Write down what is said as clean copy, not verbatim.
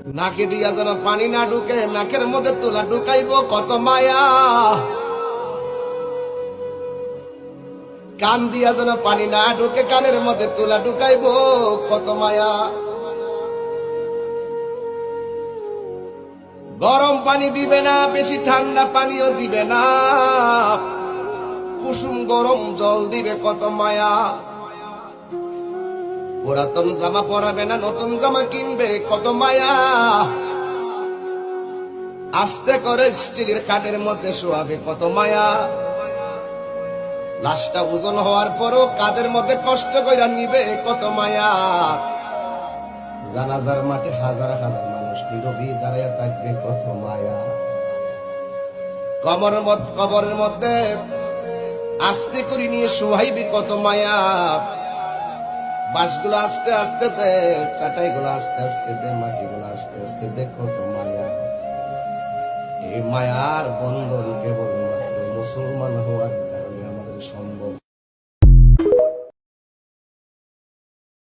নাকে দিয়া যেন পানি না ঢুকে, নাকের মধ্যে তুলা ঢুকাইব কত মায়া। কান দিয়া যেন পানি না ঢুকে, কানের মধ্যে তুলা ঢুকাইব কত মায়া। গরম পানি দিবে না, বেশি ঠান্ডা পানিও দিবে না, কুসুম গরম জল দিবে কত মায়া। পুরাতন জামা পরাবে না, নতুন জামা কিনবে কত মায়া। আস্তে করে স্টিলের খাটের মধ্যে শোয়াবে কত মায়া। লাশটা ওজন হওয়ার পরও কাদের মধ্যে কষ্ট কইরা নিবে কত মায়া। জানাজার মাঠে হাজার হাজার মানুষ নীরবে দাঁড়াইয়া থাকবে কত মায়া। কবরের মধ্যে আস্তে করে নিয়ে শোয়াইবে কত মায়া। বাঁশগুলো আস্তে আস্তে দে, চাটাইগুলো আস্তে আস্তে দে, মাটিগুলো আস্তে আস্তে দে কত মায়া। এই মায়ার বন্ধন কেবল